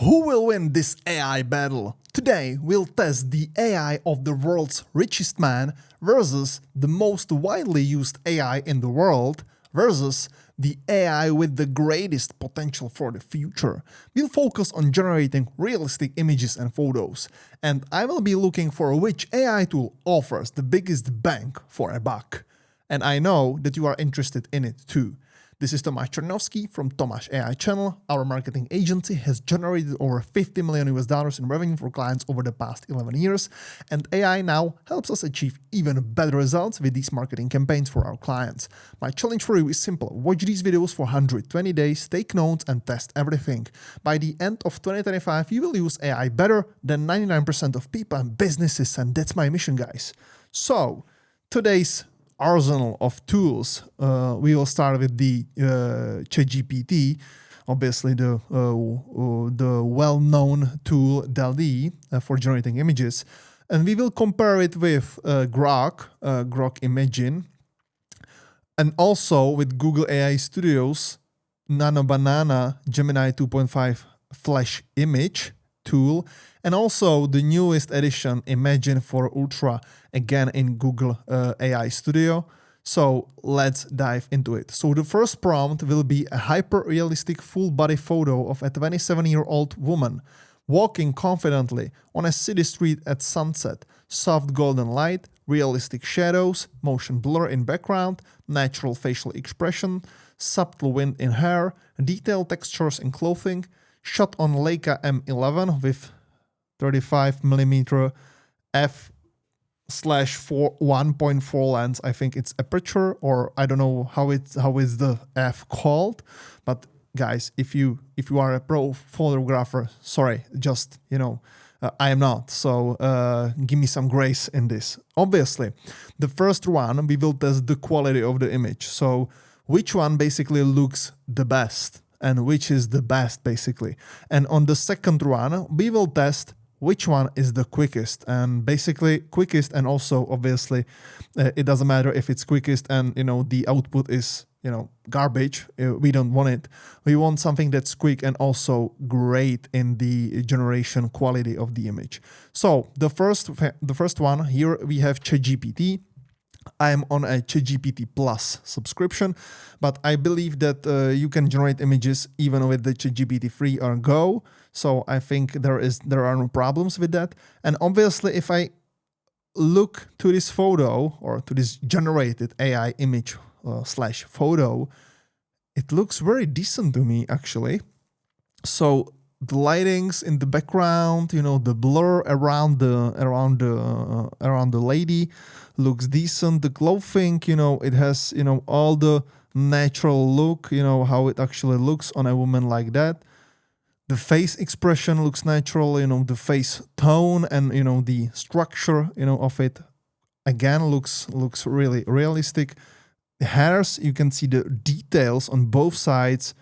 Who will win this AI battle? Today, we'll test the AI of the world's richest man versus the most widely used AI in the world versus the AI with the greatest potential for the future. We'll focus on generating realistic images and photos, and I will be looking for which AI tool offers the biggest bang for a buck. And I know that you are interested in it too. This is Tomáš Černovský from Tomáš AI channel. Our marketing agency has generated over $50 million in revenue for clients over the past 11 years, and AI now helps us achieve even better results with these marketing campaigns for our clients. My challenge for you is simple. Watch these videos for 120 days, take notes, and test everything. By the end of 2025, you will use AI better than 99% of people and businesses, and that's my mission, guys. So, today's arsenal of tools. We will start with the ChatGPT, obviously the well-known tool DALL for generating images, and we will compare it with Grok Imagine, and also with Google AI Studio's Banana Gemini 2.5 Flash Image tool, and also the newest edition Imagine for Ultra, again in Google AI Studio. So let's dive into it. So the first prompt will be a hyper-realistic full-body photo of a 27-year-old woman walking confidently on a city street at sunset. Soft golden light, realistic shadows, motion blur in background, natural facial expression, subtle wind in hair, detailed textures in clothing, shot on Leica M11 with 35mm f/1.4 lens. I think it's aperture, or I don't know how is the f called. But guys, if you are a pro photographer, sorry, just I am not. So give me some grace in this. Obviously, the first one we will test the quality of the image. So which one basically looks the best and which is the best basically. And on the second one, we will test which one is the quickest, and basically quickest, and also obviously it doesn't matter if it's quickest and the output is garbage. We don't want it. We want something that's quick and also great in the generation quality of the image. So the first one here we have ChatGPT. I am on a ChatGPT Plus subscription, but I believe that you can generate images even with the ChatGPT Free or Go. So I think there are no problems with that. And obviously, if I look to this photo or to this generated AI image slash photo, it looks very decent to me actually. So the lightings in the background, the blur around the lady looks decent. The clothing, it has all the natural look, how it actually looks on a woman like that. The face expression looks natural, the face tone and the structure of it again looks really realistic. The hairs, you can see the details on both sides,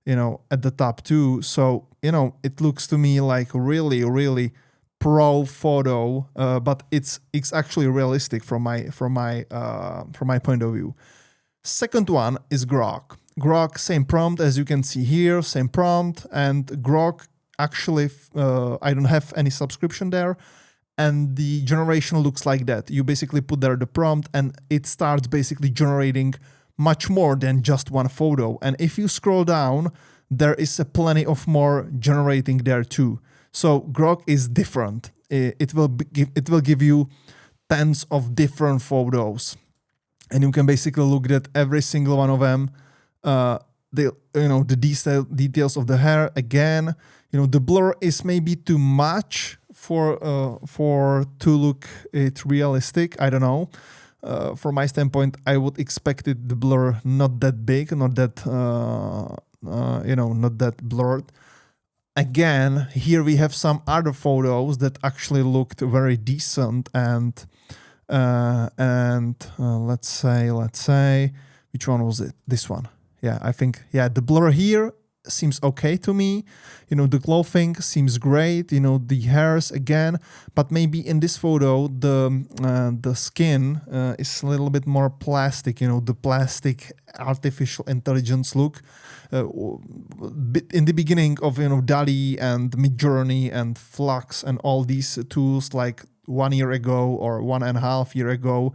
at the top too. So it looks to me like really pro photo, but it's actually realistic from my point of view. Second one is Grok. Grok, same prompt as you can see here, same prompt, and Grok actually I don't have any subscription there, and the generation looks like that. You basically put there the prompt and it starts basically generating much more than just one photo. And if you scroll down, there is a plenty of more generating there too. So Grok is different. It will give you tens of different photos, and you can basically look at every single one of them. The details of the hair again. The blur is maybe too much for to look it realistic. I don't know. From my standpoint, I would expect it the blur not that big, not that not that blurred. Again, here we have some other photos that actually looked very decent, and let's say which one was it? This one. Yeah, I think the blur here seems okay to me. The clothing seems great. The hairs again, but maybe in this photo the skin is a little bit more plastic. The plastic artificial intelligence look. In the beginning of DALL-E and Midjourney and Flux and all these tools, like 1 year ago or 1.5 years ago,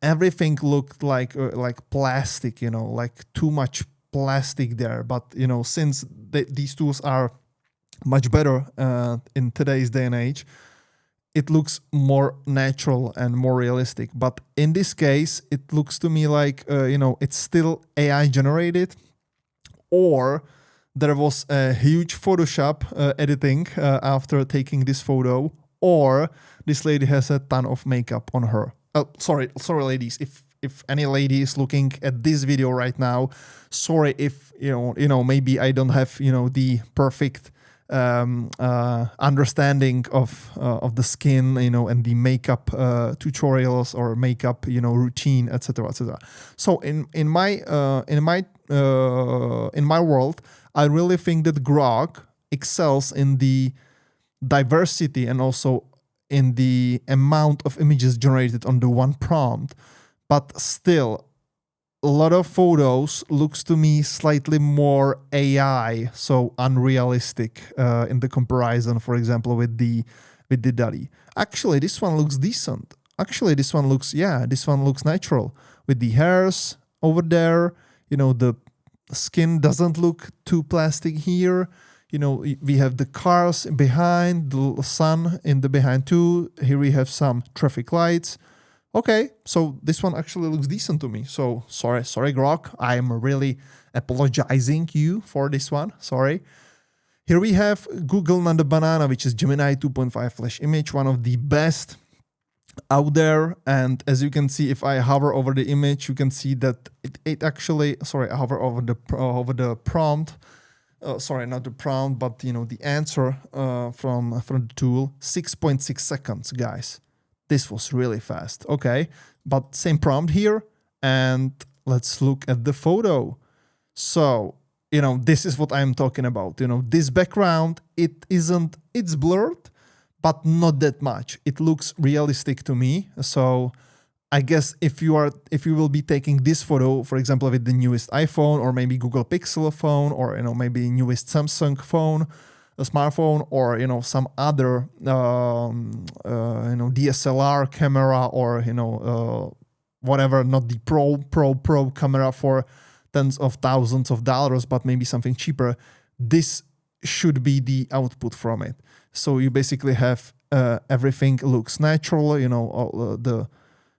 everything looked like plastic. Like too much plastic there. But since these tools are much better in today's day and age, it looks more natural and more realistic. But in this case, it looks to me like it's still AI generated, or there was a huge Photoshop editing after taking this photo, or this lady has a ton of makeup on her. Sorry, ladies. If any lady is looking at this video right now, sorry if maybe I don't have the perfect understanding of the skin, and the makeup tutorials or makeup routine, etc., etc. So in my world, I really think that Grok excels in the diversity and also in the amount of images generated on the one prompt. But still, a lot of photos looks to me slightly more AI, so unrealistic in the comparison, for example, with the DALL-E. Actually, this one looks decent. Actually, this one looks natural with the hairs over there. The skin doesn't look too plastic here. We have the cars behind, the sun in the behind too. Here we have some traffic lights. Okay, so this one actually looks decent to me. So sorry Grok, I'm really apologizing you for this one. Sorry. Here we have Google Nano Banana, which is Gemini 2.5 Flash Image, one of the best out there. And as you can see, if I hover over the image, you can see that it actually, I hover over the prompt. Sorry, not the prompt, but the answer from the tool. 6.6 seconds, guys. This was really fast. Okay, but same prompt here, and let's look at the photo. So this is what I'm talking about. This background, it's blurred, but not that much. It looks realistic to me. So I guess if you will be taking this photo, for example, with the newest iPhone or maybe Google Pixel phone, or maybe newest Samsung phone, a smartphone, or some other DSLR camera, or whatever, not the pro camera for tens of thousands of dollars, but maybe something cheaper, this should be the output from it. So you basically have everything looks natural,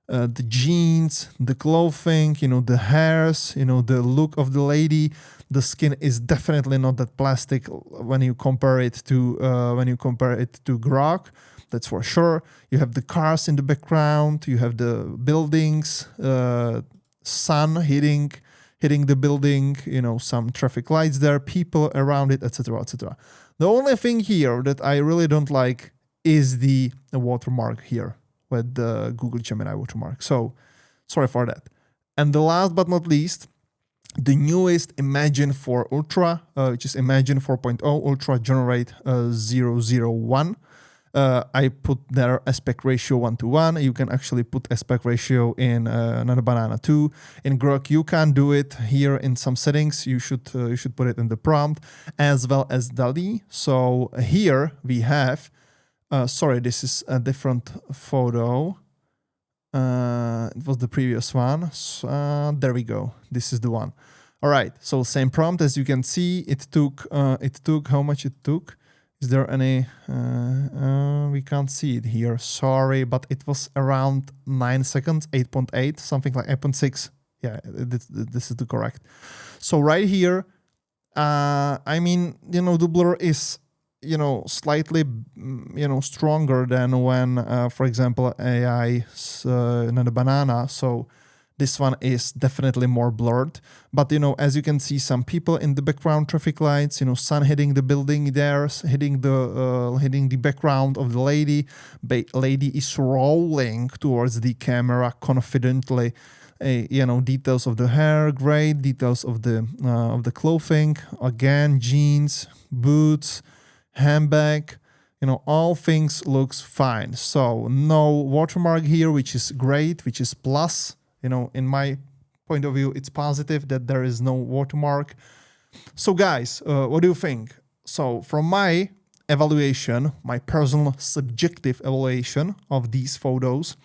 the jeans, the clothing, the hairs, the look of the lady. The skin is definitely not that plastic when you compare it to Grok. That's for sure. You have the cars in the background. You have the buildings, sun hitting the building. Some traffic lights there, people around it, etc., etc. The only thing here that I really don't like is the watermark here with the Google Gemini watermark. So sorry for that. And the last but not least, the newest Imagine 4 Ultra, which is Imagine 4.0 Ultra Generate 001. I put their aspect ratio 1:1. You can actually put aspect ratio in Nano Banana 2. In Grok, you can do it here in some settings. You should put it in the prompt, as well as DALL-E. So here we have, sorry, this is a different photo. It was the previous one. So, there we go. This is the one. All right. So same prompt, as you can see. It took how much it took? Is there any? We can't see it here. Sorry, but it was around 9 seconds, 8.8, something like 8.6. Yeah, this is the correct. So right here, I mean, the blur is slightly stronger than when for example AI Nano Banana. So this one is definitely more blurred, but as you can see, some people in the background, traffic lights, sun hitting the building there, hitting the background of the lady. Lady is rolling towards the camera confidently, details of the hair, great, details of the clothing, again, jeans, boots, handbag, all things looks fine. So no watermark here, which is great, which is plus. In my point of view, it's positive that there is no watermark. So guys, what do you think? So from my evaluation, my personal subjective evaluation of these photos,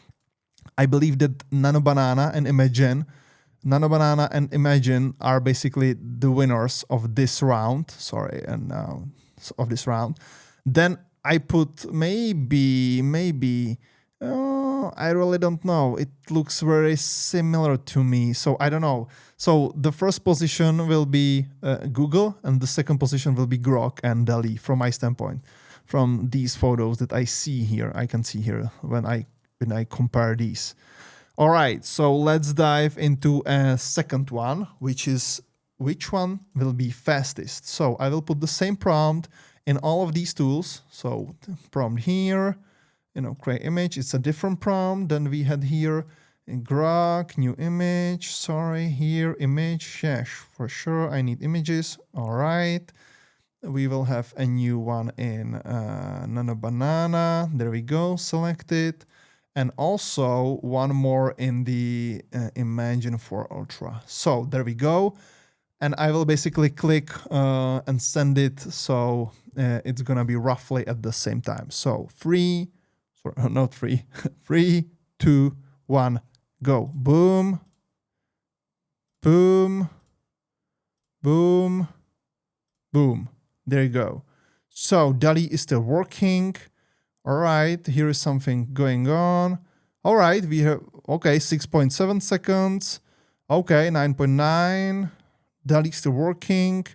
I believe that Nano Banana and Imagine are basically the winners of this round. Sorry, and of this round. Then I put maybe I really don't know. It looks very similar to me, so I don't know. So the first position will be Google, and the second position will be Grok and DALL-E from my standpoint. From these photos that I see here, I can see here when I compare these. All right, so let's dive into a second one, which is which one will be fastest. So I will put the same prompt in all of these tools. So prompt here, create image. It's a different prompt than we had here in Grok, new image. Sorry, here image. Yes, for sure. I need images. All right. We will have a new one in Nano Banana. There we go. Select it. And also one more in the Imagine 4 Ultra. So there we go. And I will basically click and send it. So it's going to be roughly at the same time. So 3, 2, 1, go. Boom. Boom. Boom. Boom. There you go. So DALL-E is still working. All right, here is something going on. All right, we have, okay, 6.7 seconds. Okay, 9.9. DALL-E still working.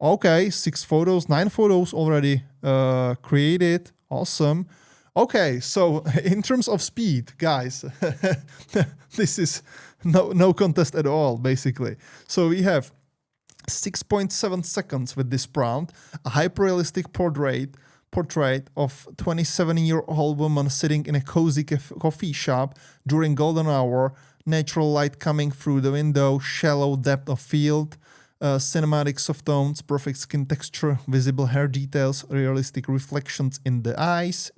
Okay, 9 photos already created. Awesome. Okay, so in terms of speed, guys, this is no contest at all, basically. So we have 6.7 seconds with this prompt, a hyperrealistic portrait of 27-year-old woman sitting in a cozy coffee shop during golden hour, natural light coming through the window, shallow depth of field, cinematic soft tones, perfect skin texture, visible hair details, realistic reflections in the eyes,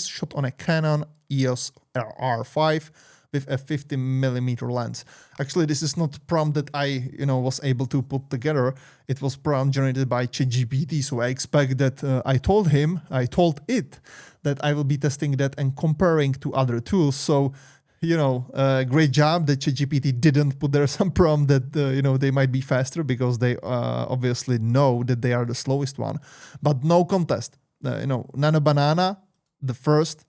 shot on a Canon EOS R5 with a 50mm lens. Actually, this is not prompt that I, was able to put together. It was prompt generated by ChatGPT, so I expect that I told it that I will be testing that and comparing to other tools. So, great job that ChatGPT didn't put there some prompt that, they might be faster because they obviously know that they are the slowest one. But no contest. Nano Banana, the first,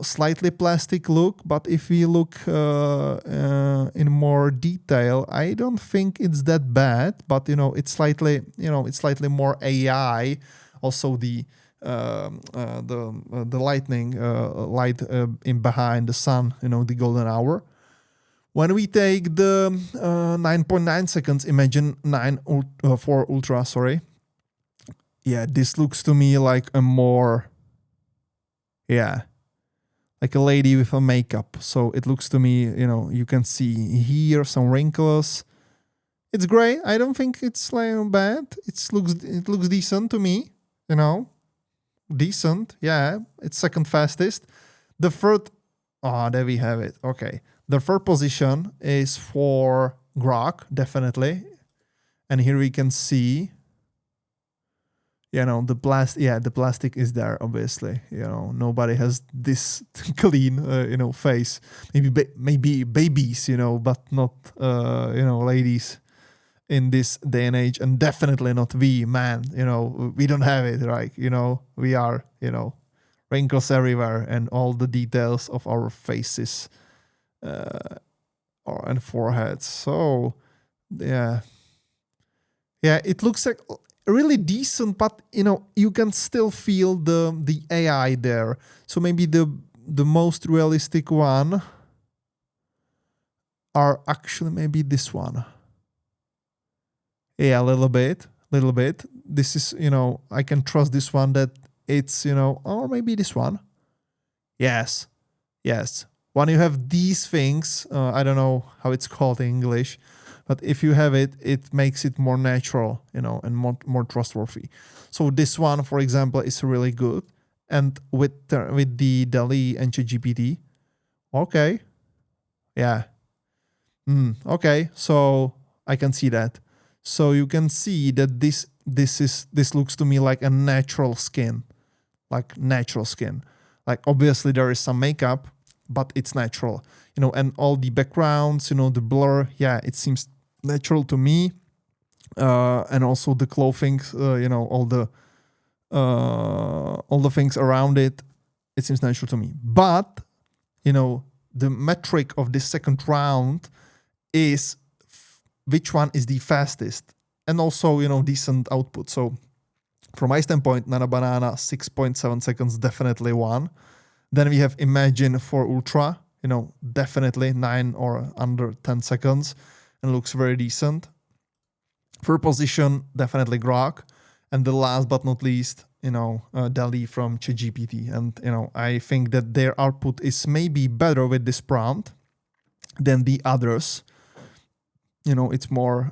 slightly plastic look, but if we look in more detail, I don't think it's that bad, but it's slightly more AI. Also the lightning light in behind the sun, the golden hour. When we take the 9.9 seconds Imagine 4 Ultra, sorry. Yeah, this looks to me like a more, like a lady with a makeup. So it looks to me, you can see here some wrinkles. It's great. I don't think it's like bad. It looks decent to me, Decent. Yeah, it's second fastest. The third, there we have it. Okay. The third position is for Grok, definitely. And here we can see, the plastic is there, obviously. Nobody has this clean, face. Maybe babies, but not, ladies in this day and age, and definitely not we, man. We don't have it, right? We are, wrinkles everywhere, and all the details of our faces and foreheads. So, yeah, it looks like really decent, but you can still feel the AI there. So maybe the most realistic one are actually maybe this one. Yeah, a little bit. This is, I can trust this one that it's, or maybe this one. Yes. When you have these things, I don't know how it's called in English, but if you have it, it makes it more natural, you know, and more trustworthy. So this one, for example, is really good. And with the DALL-E and ChatGPT, okay, yeah, okay, so I can see that. So you can see that this looks to me like a natural skin, like natural skin. Like obviously there is some makeup, but it's natural, you know, and all the backgrounds, you know, the blur, yeah, it seems natural to me. And also the clothing, you know, all the things around it, it seems natural to me. But, you know, the metric of this second round is which one is the fastest, and also, you know, decent output. So from my standpoint, Nana Banana 6.7 seconds, definitely one. Then we have Imagine for Ultra, you know, definitely 9 or under 10 seconds, and looks very decent. Third position, definitely Grok. And the last but not least, you know, DALL-E from ChatGPT. And, you know, I think that their output is maybe better with this prompt than the others. You know, it's more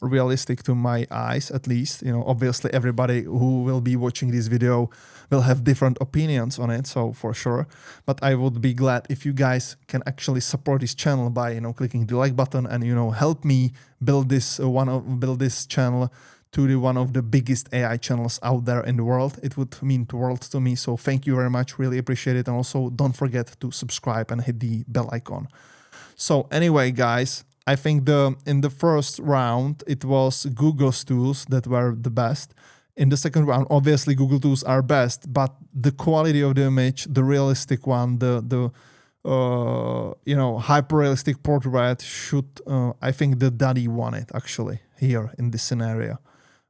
realistic to my eyes, at least. You know, obviously everybody who will be watching this video will have different opinions on it, so for sure. But I would be glad if you guys can actually support this channel by, you know, clicking the like button and, you know, help me build this build this channel to one of the biggest AI channels out there in the world. It would mean the world to me. So thank you very much, really appreciate it. And also don't forget to subscribe and hit the bell icon. So anyway, guys, I think in the first round, it was Google's tools that were the best. In the second round, obviously Google tools are best, but the quality of the image, the realistic one, the you know, hyper-realistic portrait should, I think the DALL-E won it actually here in this scenario.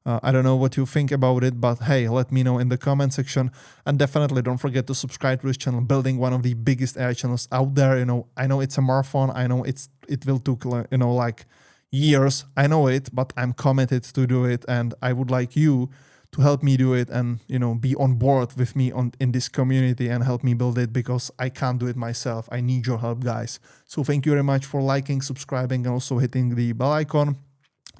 I don't know what you think about it, but hey, let me know in the comment section. And definitely don't forget to subscribe to this channel, building one of the biggest AI channels out there. You know, I know it's a marathon. I know it will take, you know, like years. I know it, but I'm committed to do it. And I would like you to help me do it and, you know, be on board with me in this community and help me build it, because I can't do it myself. I need your help, guys. So thank you very much for liking, subscribing, and also hitting the bell icon.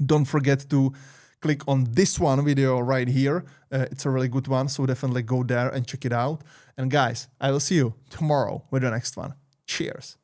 Don't forget to click on this one video right here. It's a really good one, so definitely go there and check it out. And guys, I will see you tomorrow with the next one. Cheers.